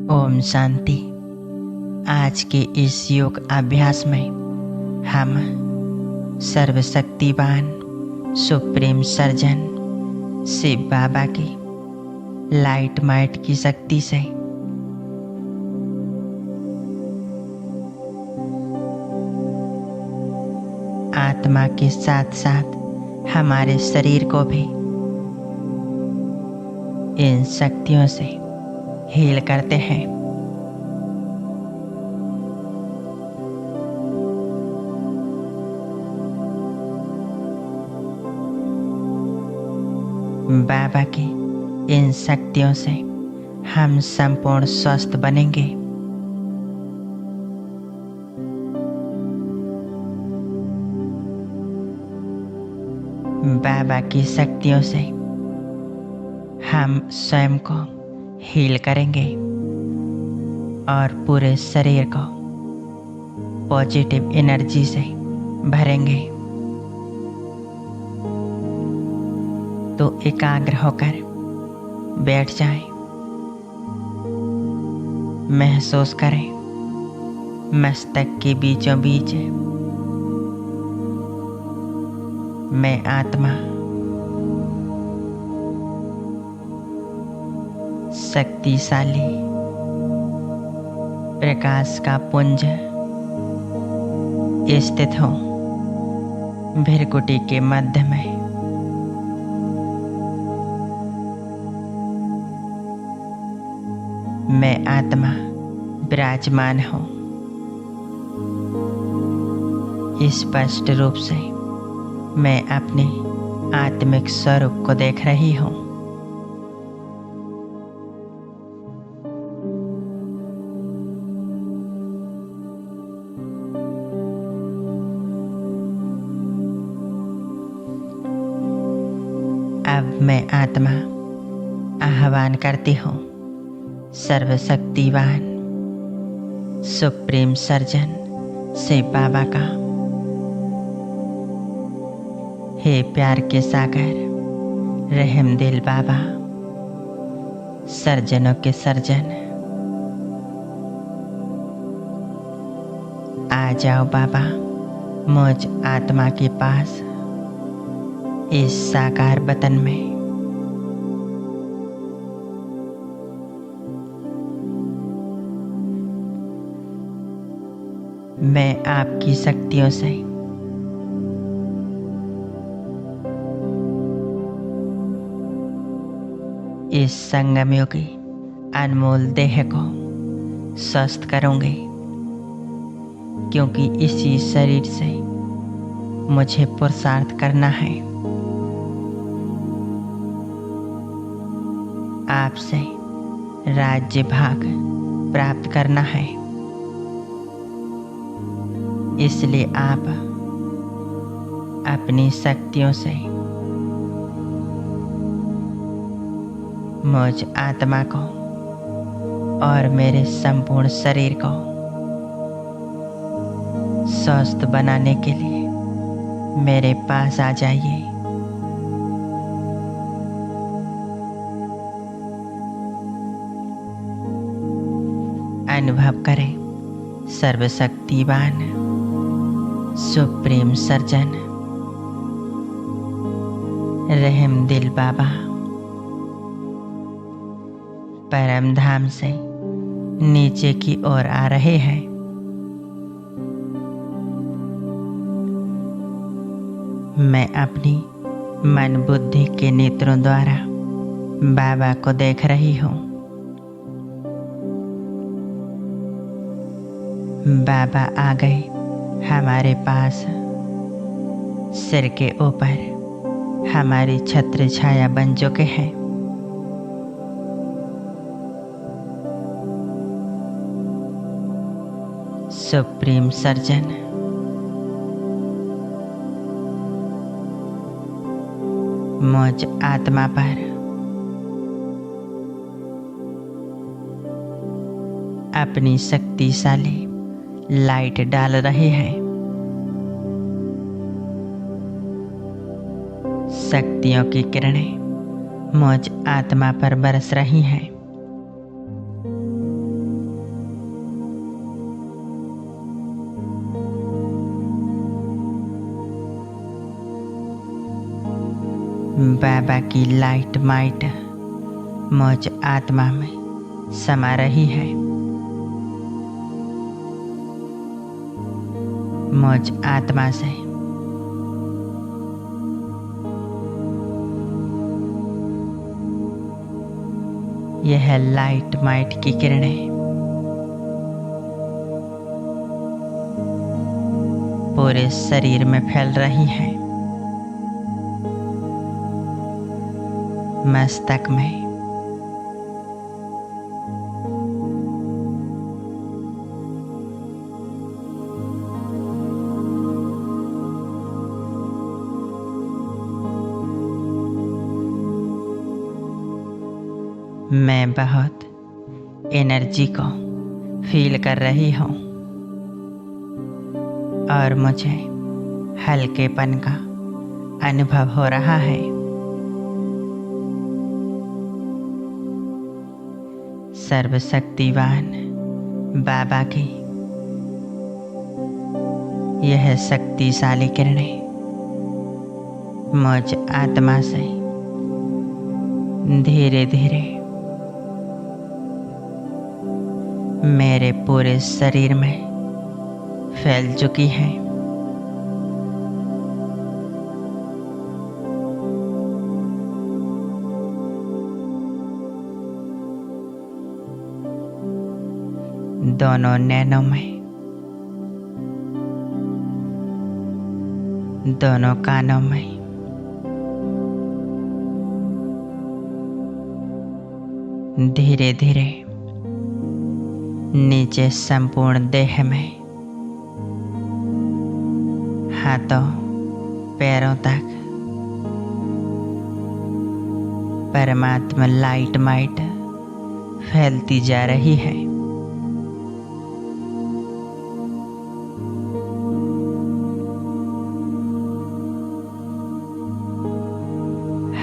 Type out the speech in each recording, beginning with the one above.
ओम शांति। आज के इस योग अभ्यास में हम सर्वशक्तिवान सुप्रीम सर्जन शिव बाबा की लाइट माइट की शक्ति से आत्मा के साथ साथ हमारे शरीर को भी इन शक्तियों से हील करते हैं। बाबा की इन शक्तियों से हम संपूर्ण स्वस्थ बनेंगे। बाबा की शक्तियों से हम स्वयं को हील करेंगे और पूरे शरीर को पॉजिटिव एनर्जी से भरेंगे। तो एकाग्र होकर बैठ जाएं, महसूस करें मस्तक के बीचों बीच मैं आत्मा शक्तिशाली प्रकाश का पुंज स्थित हूँ भृकुटी के मध्य में। मैं आत्मा विराजमान हूँ। स्पष्ट रूप से मैं अपने आत्मिक स्वरूप को देख रही हूँ। अब मैं आत्मा आह्वान करती हूँ सर्वशक्तिवान सुप्रीम सर्जन शिव बाबा का। हे प्यार के सागर रहम दिल बाबा, सर्जनों के सर्जन, आ जाओ बाबा मुझ आत्मा के पास इस साकार वतन में। मैं आपकी शक्तियों से इस संगम योगी अनमोल देह को स्वस्थ करूंगी, क्योंकि इसी शरीर से मुझे पुरुषार्थ करना है। आपसे राज्य भाग प्राप्त करना है। इसलिए आप अपनी शक्तियों से मुझ आत्मा को और मेरे संपूर्ण शरीर को स्वस्थ बनाने के लिए मेरे पास आ जाइए। अनुभव करें सर्वशक्तिवान सुप्रीम सर्जन रहम दिल बाबा परम धाम से नीचे की ओर आ रहे हैं। मैं अपनी मन बुद्धि के नेत्रों द्वारा बाबा को देख रही हूँ। बाबा आ गए हमारे पास। सिर के ऊपर हमारी छत्र छाया बन चुके हैं। सुप्रीम सर्जन मुझ आत्मा पर अपनी शक्तिशाली लाइट डाल रहे हैं। शक्तियों की किरणें मुझ आत्मा पर बरस रही हैं। बाबा की लाइट माइट मुझ आत्मा में समा रही है। मुझ आत्मा से यह लाइट माइट की किरणें पूरे शरीर में फैल रही हैं। मस्तक में, मैं बहुत एनर्जी को फील कर रही हूँ और मुझे हल्केपन का अनुभव हो रहा है। सर्वशक्तिवान बाबा की यह शक्तिशाली किरणें मुझ आत्मा से धीरे धीरे मेरे पूरे शरीर में फैल चुकी है। दोनों नैनों में, दोनों कानों में, धीरे धीरे नीचे संपूर्ण देह में, हाथों पैरों तक परमात्मा लाइट माइट फैलती जा रही है।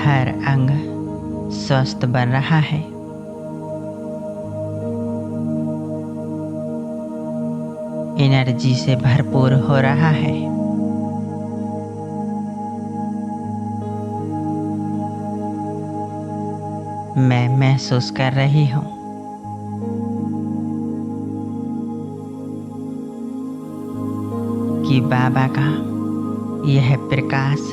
हर अंग स्वस्थ बन रहा है। एनर्जी से भरपूर हो रहा है। मैं महसूस कर रही हूँ कि बाबा का यह प्रकाश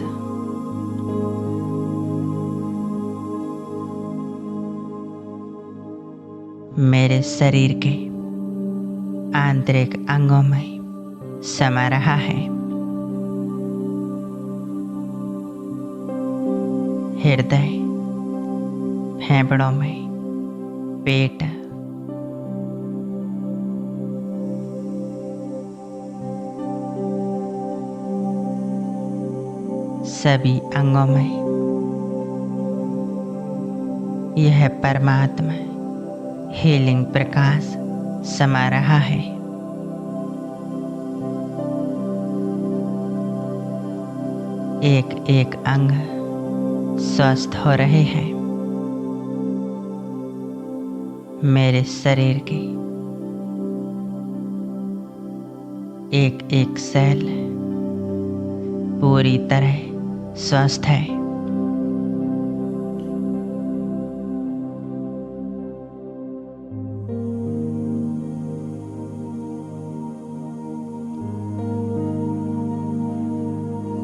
मेरे शरीर के आंतरिक अंगों में समा रहा है। हृदय, फेफड़ों में, पेट, सभी अंगों में यह परमात्मा हीलिंग प्रकाश समा रहा है। एक एक अंग स्वस्थ हो रहे हैं। मेरे शरीर की एक एक सेल पूरी तरह स्वस्थ है।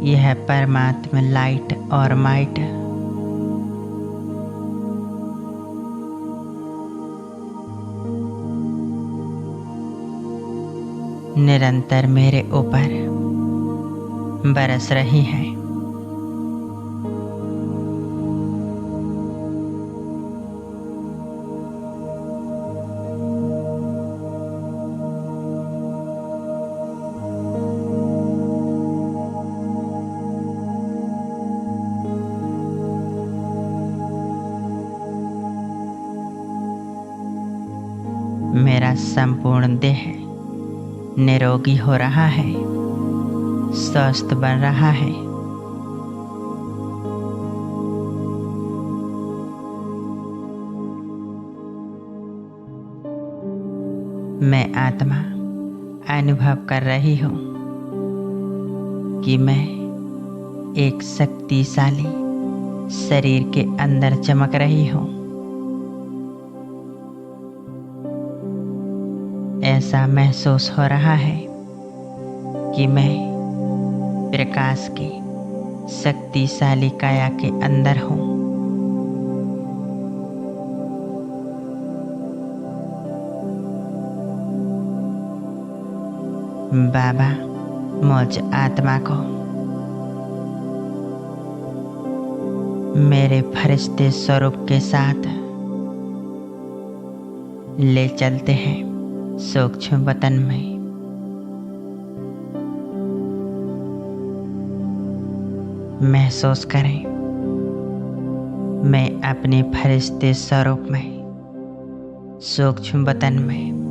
यह परमात्मा लाइट और माइट निरंतर मेरे ऊपर बरस रही है। मेरा संपूर्ण देह निरोगी हो रहा है, स्वस्थ बन रहा है। मैं आत्मा अनुभव कर रही हूँ कि मैं एक शक्तिशाली शरीर के अंदर चमक रही हूँ। ऐसा महसूस हो रहा है कि मैं प्रकाश की शक्तिशाली काया के अंदर हूँ। बाबा मुझ आत्मा को मेरे फरिश्ते स्वरूप के साथ ले चलते हैं सूक्ष्म वतन में। महसूस करें, मैं अपने फरिश्ते स्वरूप में सूक्ष्म वतन में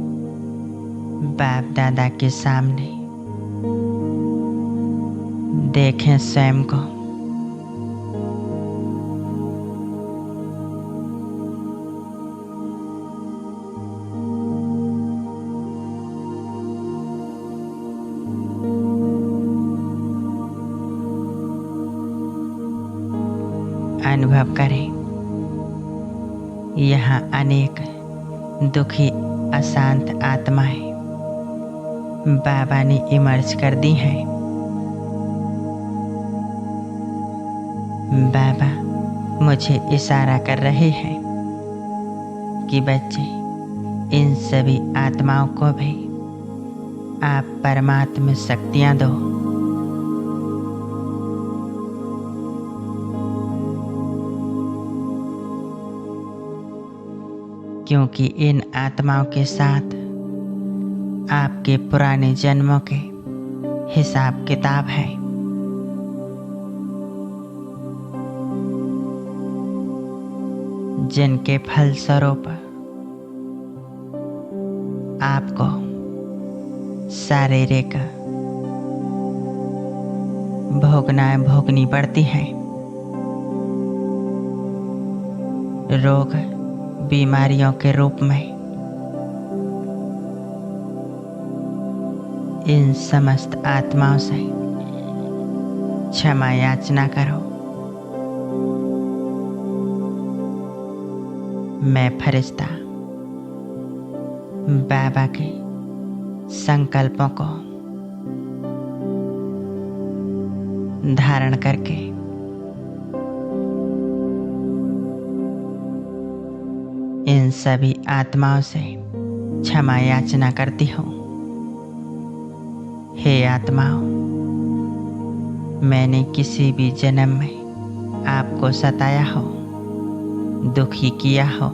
बाप दादा के सामने। देखें स्वयं को। अनुभव करें, यहाँ अनेक दुखी अशांत आत्माएं बाबा ने इमर्ज कर दी हैं। बाबा मुझे इशारा कर रहे हैं कि बच्चे, इन सभी आत्माओं को भी आप परमात्मा शक्तियाँ दो। क्योंकि इन आत्माओं के साथ आपके पुराने जन्मों के हिसाब किताब है। जिनके फलस्वरूप आपको शारीरिक भोगनाएं भोगनी पड़ती हैं। रोग बीमारियों के रूप में। इन समस्त आत्माओं से क्षमा याचना करो। मैं फरिश्ता बाबा के संकल्पों को धारण करके इन सभी आत्माओं से क्षमा याचना करती हूँ। हे आत्माओं, मैंने किसी भी जन्म में आपको सताया हो, दुखी किया हो,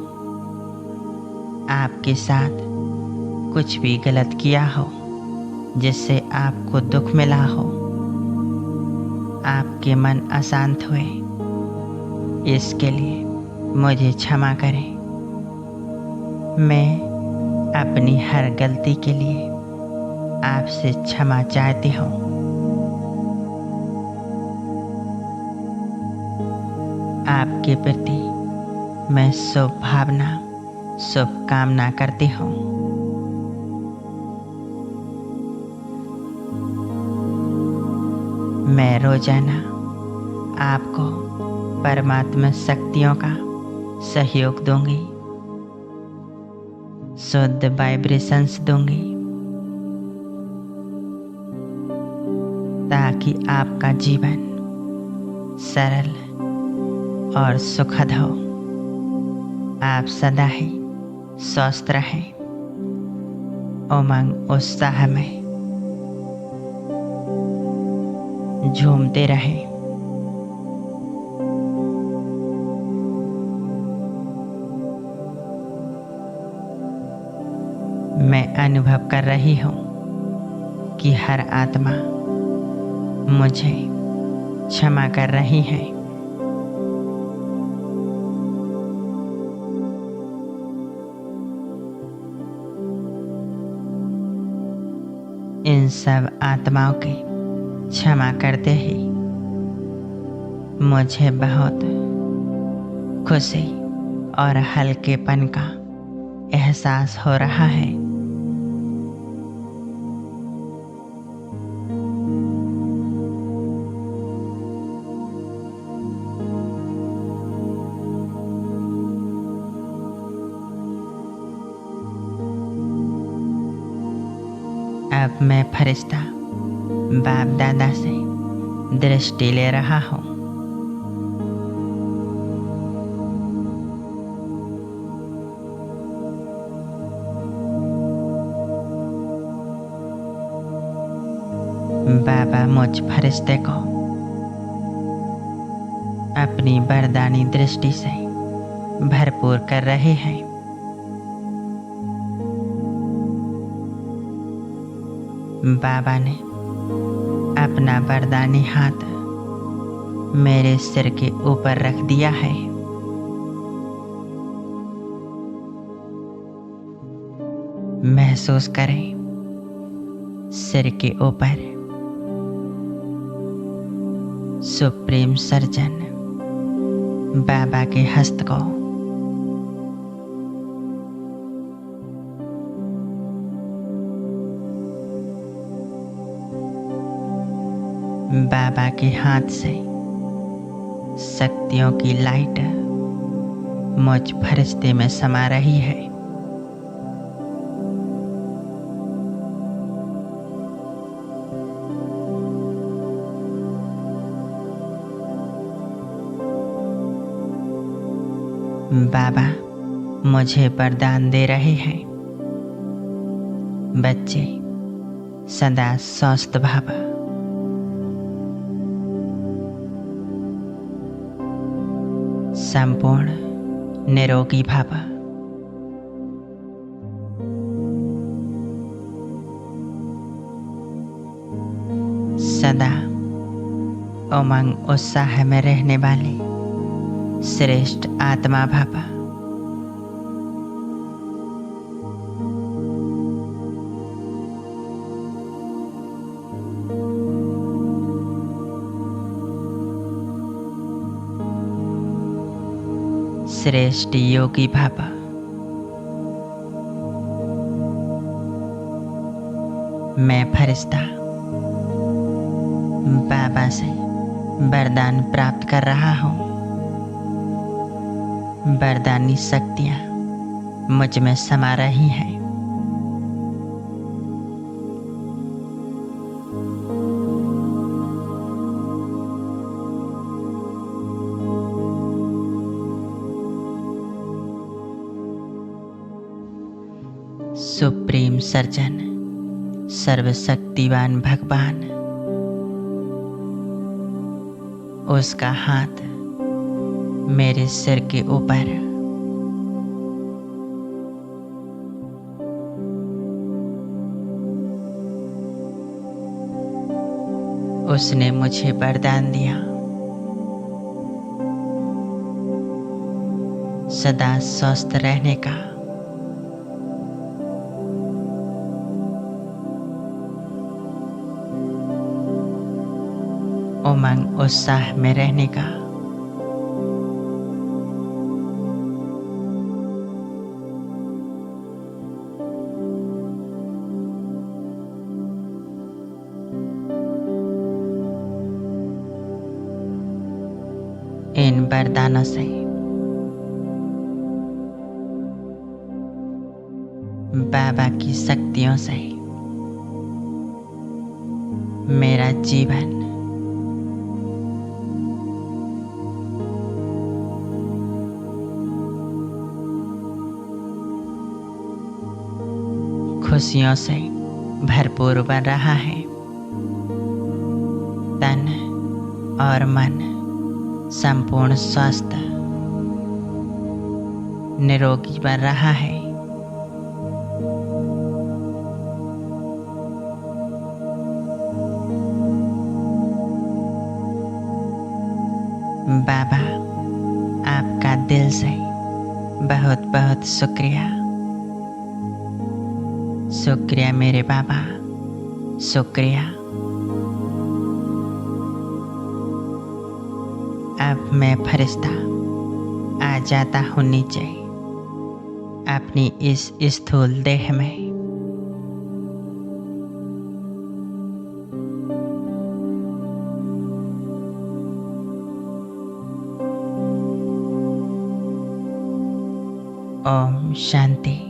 आपके साथ कुछ भी गलत किया हो जिससे आपको दुख मिला हो, आपके मन अशांत हुए, इसके लिए मुझे क्षमा करें। मैं अपनी हर गलती के लिए आपसे क्षमा चाहती हूँ। आपके प्रति मैं शुभ भावना, शुभ कामना करती हूँ। मैं रोजाना आपको परमात्मा शक्तियों का सहयोग दूंगी, शुद्ध वाइब्रेशंस दूंगी, ताकि आपका जीवन सरल और सुखद हो। आप सदा ही स्वस्थ रहें, उमंग उत्साह में झूमते रहें। मैं अनुभव कर रही हूँ कि हर आत्मा मुझे क्षमा कर रही है। इन सब आत्माओं की क्षमा करते ही मुझे बहुत खुशी और हल्केपन का एहसास हो रहा है। अब मैं फरिश्ता बाप दादा से दृष्टि ले रहा हूँ। बाबा मुझ फरिश्ते को अपनी वरदानी दृष्टि से भरपूर कर रहे हैं। बाबा ने अपना वरदानी हाथ मेरे सिर के ऊपर रख दिया है। महसूस करें सिर के ऊपर सुप्रीम सर्जन बाबा के हस्त को। बाबा के हाथ से शक्तियों की लाइट मुझ फरिश्ते में समा रही है। बाबा मुझे वरदान दे रहे हैं। बच्चे सदा स्वस्थ भव। संपूर्ण निरोगी भव। सदा उमंग उत्साह में रहने वाले श्रेष्ठ आत्मा भव। श्रेष्ठ योगी भव। मैं फरिश्ता बाबा से वरदान प्राप्त कर रहा हूँ। वरदानी शक्तियाँ मुझ में समा रही हैं। सुप्रीम सर्जन सर्वशक्तिवान भगवान, उसका हाथ मेरे सिर के ऊपर। उसने मुझे वरदान दिया सदा स्वस्थ रहने का। उमंग उत्साह में रहने का। इन वरदानों से बाबा की शक्तियों से मेरा जीवन खुशियों से भरपूर बन रहा है। तन और मन संपूर्ण स्वस्थ निरोगी बन रहा है। बाबा आपका दिल से बहुत बहुत शुक्रिया। शुक्रिया मेरे बाबा, शुक्रिया। अब मैं फरिश्ता आ जाता हूँ नीचे अपनी इस स्थूल देह में। ओम शांति।